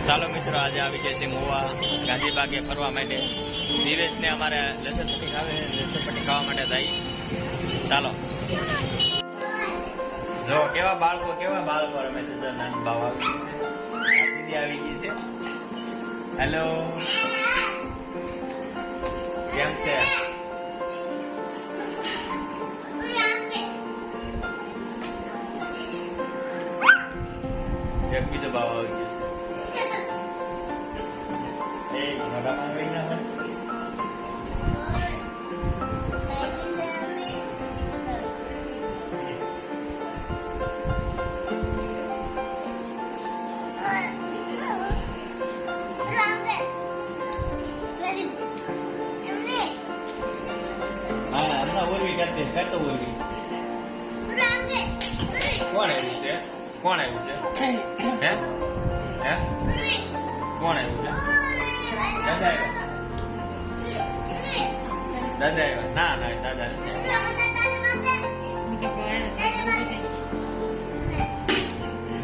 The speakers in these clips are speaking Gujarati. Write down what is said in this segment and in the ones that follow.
ચાલો મિત્રો, આજે આવી ગયા છે મોવા ગાંધીબાગે ફરવા માટે. દિવેશને અમારે લસણપટ્ટી ખાવા માટે જાય. ચાલો જો કેવા બાળકો રમે છે. નાનું બાવ આવી ગઈ છે. હેલો, કેમ છે? બીજો બાવ આવી ગયો છે. મોઢામાં આવી ના બસ. હા, હમણાં ઓરવી કરતી કરતો ઓરવી. કોણ આવ્યું છે? કોણ આવ્યું છે? હે હે કોણ આવ્યું છે? દાદા આવ્યા. દાદા આવ્યા. ના ના, દાદા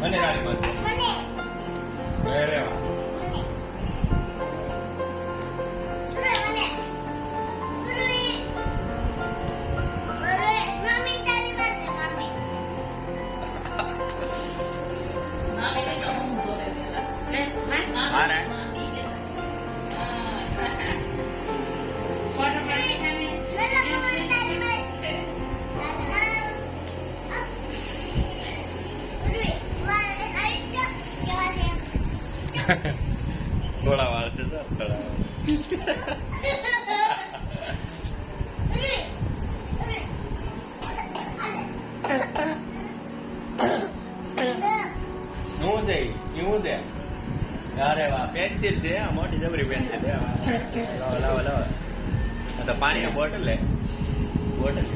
મને ગાડી માં અરે વાહ. થોડા વાર છે સર, થોડા શું છે એવું છે? અરે વાહ, પેન્સિલ છે, મોટી જબરી પેન્સિલ. લાવો લાવો લાવો. તો પાણીની બોટલ લે, બોટલ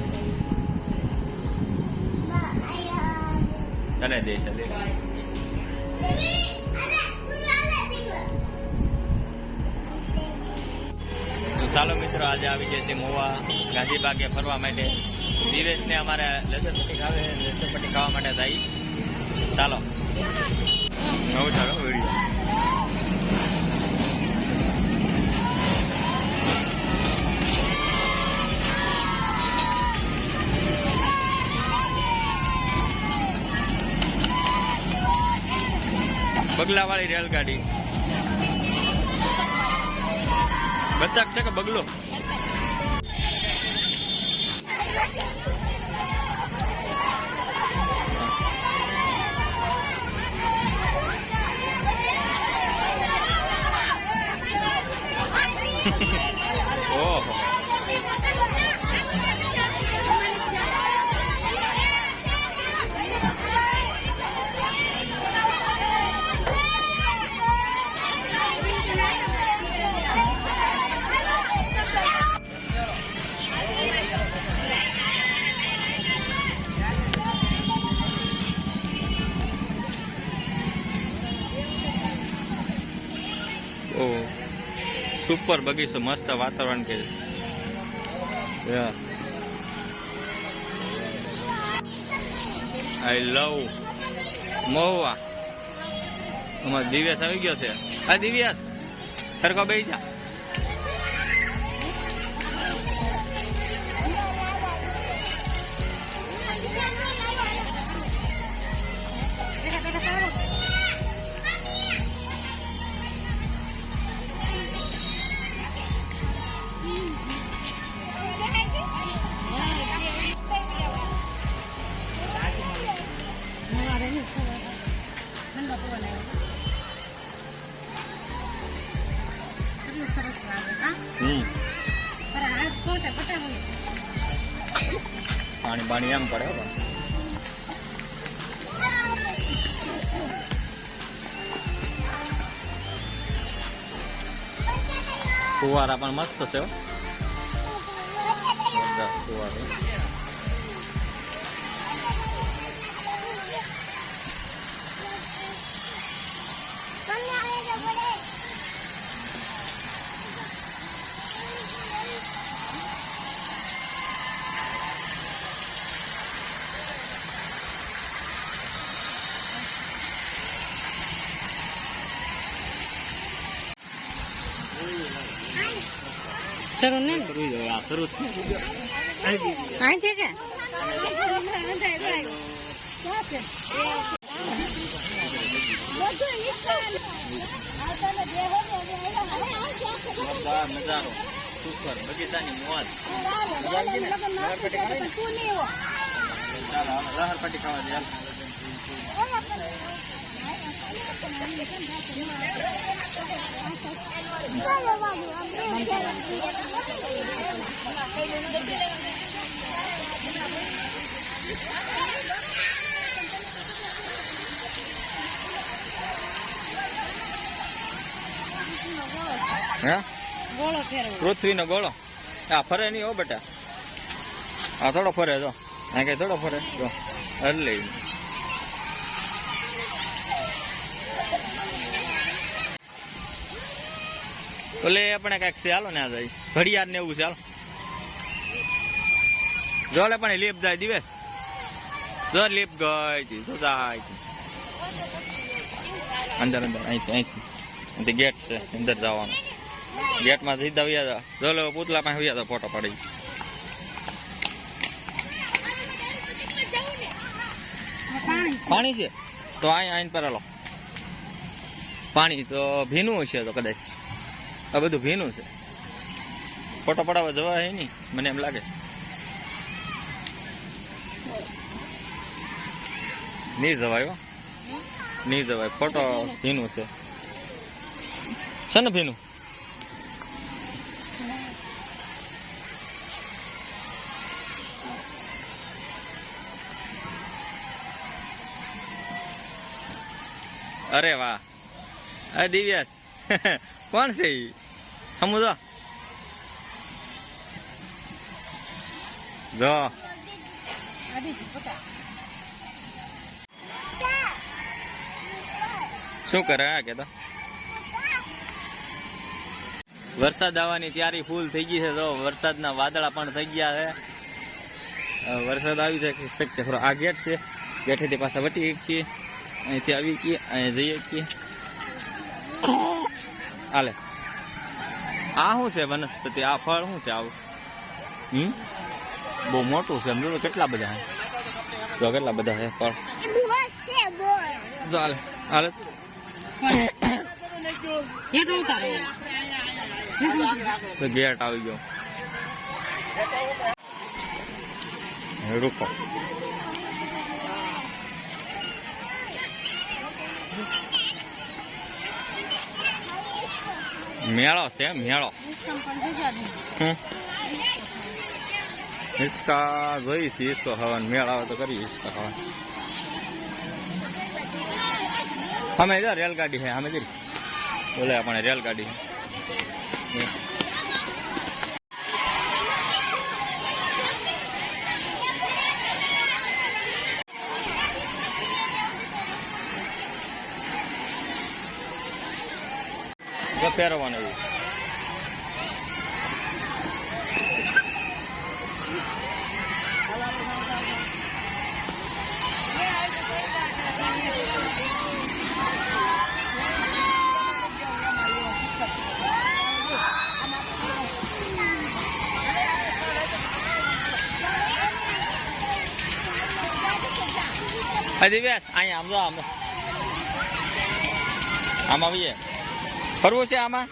તને દે છે. ચાલો મિત્રો, આજે આવી ગયા છે મોવા ગાંધીબાગે ફરવા માટે. દિવેશને અમારે લસણપટ્ટી ખાવા માટે જાય. ચાલો નવું ચાલો વિડીયો. બગલાવાળી રેલગાડી. બતક છે કે બગલો? ઓહો, સુપર બગીચો, મસ્ત વાતાવરણ કે આઈ લવ મહુવા. અમારો દિવ્યાસ આવી ગયો છે. હા દિવ્યાસ, સરખો બેસી જા. પાણી પાણી એમ પડે. ફુવારા પણ મસ્ત છે. ફુવારા શરૂ ને કરવી જોઈએ આ શરૂ અહીં છે કે નજારો સુપર બગીચાની મોજ લહરપટ્ટી ખાવા દે ગોળો ફેરવો પૃથ્વીનો ગોળો આ ફરે નહીં હો બેટા આ થોડો ફરે જો આ કઈ થોડો ફરે જો એટલે ઓલે આપણે કઈક છે હાલો ને આ જાય ઘડિયાળ ને એવું છે હાલો જો લે પણ લીપ જાય દિવસ જો લીપ ગઈ હતી જો જાય અંદર અંદર અહીંથી ગેટ છે અંદર જવાનું ગેટ માં સીધા વ્યા જો લો પૂતલા પાસે વ્યા હતા ફોટો પડી પાણી છે તો અહીં પર હાલો પાણી તો ભીનું હશે તો કદાચ આ બધું ભીનું છે ફોટો પડાવવા જવા હે નહીં મને એમ લાગે નહીં જવાય નહીં જવાય ફોટો ભીનું છે ને ભીનું અરે વાહ અરે દિવ્યાસ કોણ છે ઈ સમજો જો શું કરે આ કેતો વરસાદ આવવાની તૈયારી ફૂલ થઈ ગઈ છે તો વરસાદના વાદળા પણ થઈ ગયા છે વરસાદ આવી શકશે આ ગેટ છે ગેટેથી પાછા વટી છીએ અહીંથી આવી છીએ અહીં જઈએ છીએ હાલે આ શું છે વનસ્પતિ આ ફળ શું છે આવું બહુ મોટું છે એમ જો કેટલા બધા છે જો કેટલા બધા છે ફળ ચાલે હાલે ગેટ આવી ગયો રૂકો મેળો છે મેળો હિસકા જોઈશ હિસકો ખાવાનું મેળ આવે તો કરી હિસકા ખાવાનું અમે જો રેલગાડી છે અમે જરી બોલે આપણે રેલગાડી ફેરવવાનું એવું દિવ્યાસ અહીંયા આમ જો આમ આવીએ ફરવું છે આમાં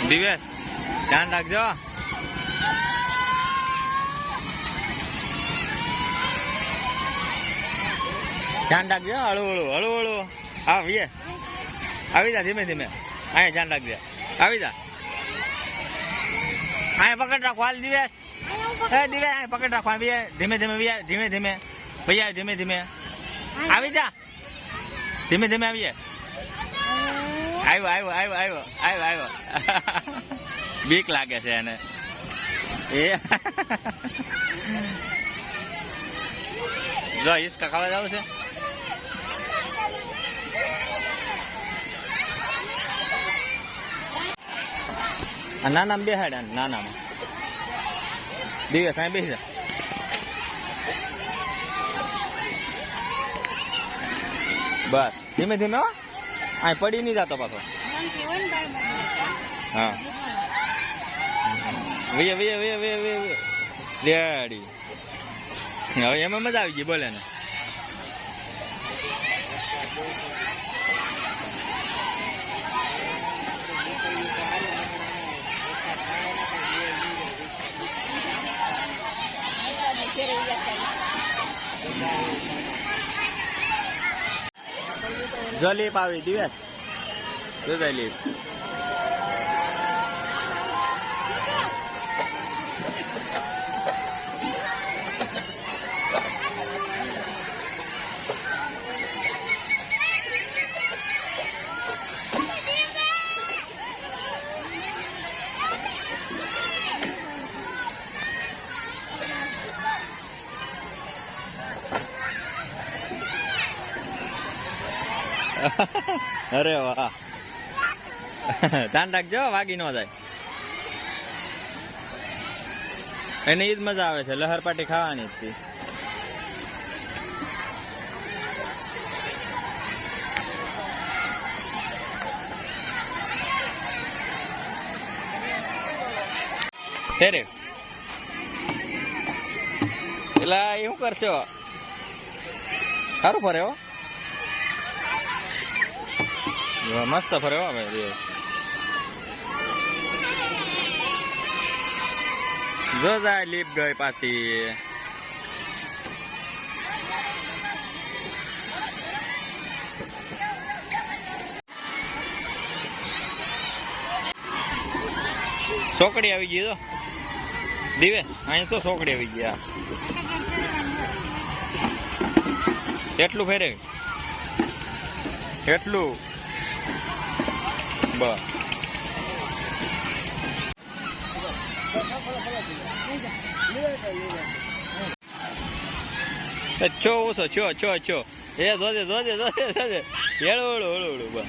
દિવ્યાસ ધ્યાન રાખજો ધ્યાન રાખજો હળવું હળવું આવીએ આવી જા ધીમે ધીમે અહીંયા ધ્યાન રાખજે આવી જા અહીંયા પકડ રાખો હાલ દિવ્યાસ દિવ્યાસ પકડ રાખો આવી ધીમે ધીમે ધીમે ધીમે ભૈયા ધીમે ધીમે આવી જા ધીમે ધીમે આવીએ આવ્યો બીક લાગે છે એને એ જો હિસકા ખાવા જવું છે નાનામાં બેહાડ્યા નાનામાં દિવસ અહીં બેસી જા બસ ધીમે ધીમે હો આ પડી નહીં જતો પાછો. હા વૈયા વૈયા વૈયા વૈયા વૈયા રેડી. હવે એમાં મજા આવી ગઈ બોલે ને. જો લીપ આવી દિવેશ જો લીપ. અરે વાહ ધ્યાન રાખજો વાગી ન જાય. એને ઈ જ મજા આવે છે લહર પાટી ખાવાની જ. ફેરે એટલે એ શું કરશો સારું ફરે હો મસ્ત ફરે હો ભાઈ. જો જાય લીપ ગઈ પાછી. સોકડી આવી ગઈ તો દીવે અહીંયા તો સોકડી આવી ગયા. એટલું ફેરે એટલું બસ. છો ઓછો છો છો છો એ જોજે જોજે જોજે જોજે હેળું હળું હળું હળું બસ.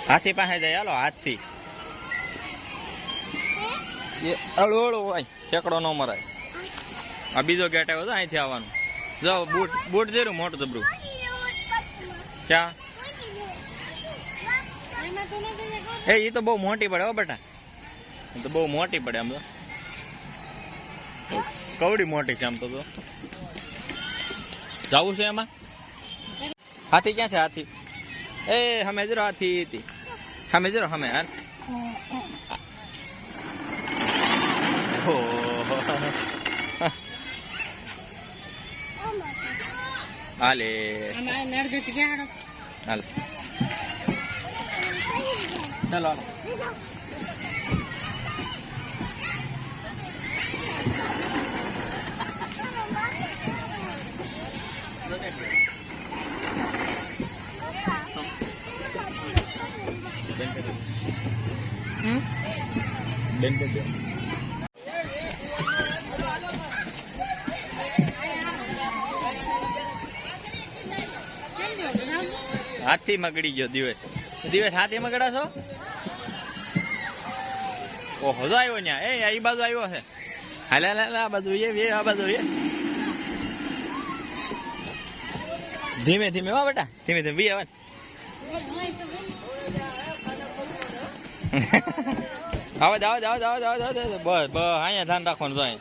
હાથી પાસે જાય હાલો હાથથી હળું હળું હોય ઠેકડો ન મરાય. આ બીજો ગેટ આવ્યો હતો અહીંથી આવવાનું. જો બૂટ બૂટ જેરું મોટું જબરું. ક્યાં એ ઈ તો બહુ મોટી પડે હો બેટા. એ તો બહુ મોટી પડે આમ તો કવડી મોટી છે આમ તો. જવું છે એમાં. હાથી ક્યાં છે હાથી? એ હમે જરો હાથી હતી હમે જરો હમે હાલ. હાલે હાલ ચાલો બેન બેન હાથી મગડી ગયો દિવસ. દિવસ હાથી મગડાશો? ઓહો જો આવ્યો ન્યા. એ આ બાજુ આવ્યો છે. હાલ હાલ હાલ આ બાજુ એ આ બાજુ એ. ધીમે ધીમે હો બેટા ધીમે ધીમે વી આવે. આવાજ આવાજ આવાજ આવાજ આવાજ બસ બસ અહીંયા ધ્યાન રાખવાનું જોઈએ.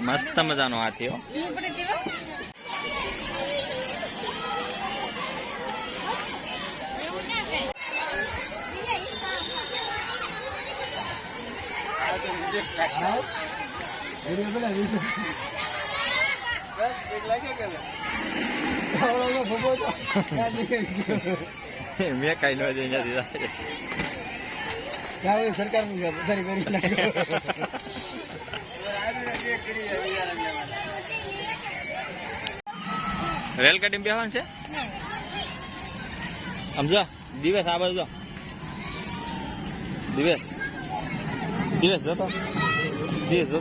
મસ્ત મજાનો હાથી હો. મેં કઈ નો સરકાર રેલ ગાડી બેહવાનું છે. સમજો દિવસ આ બાજુ દિવસ દિવસ જતો દિવસ જતો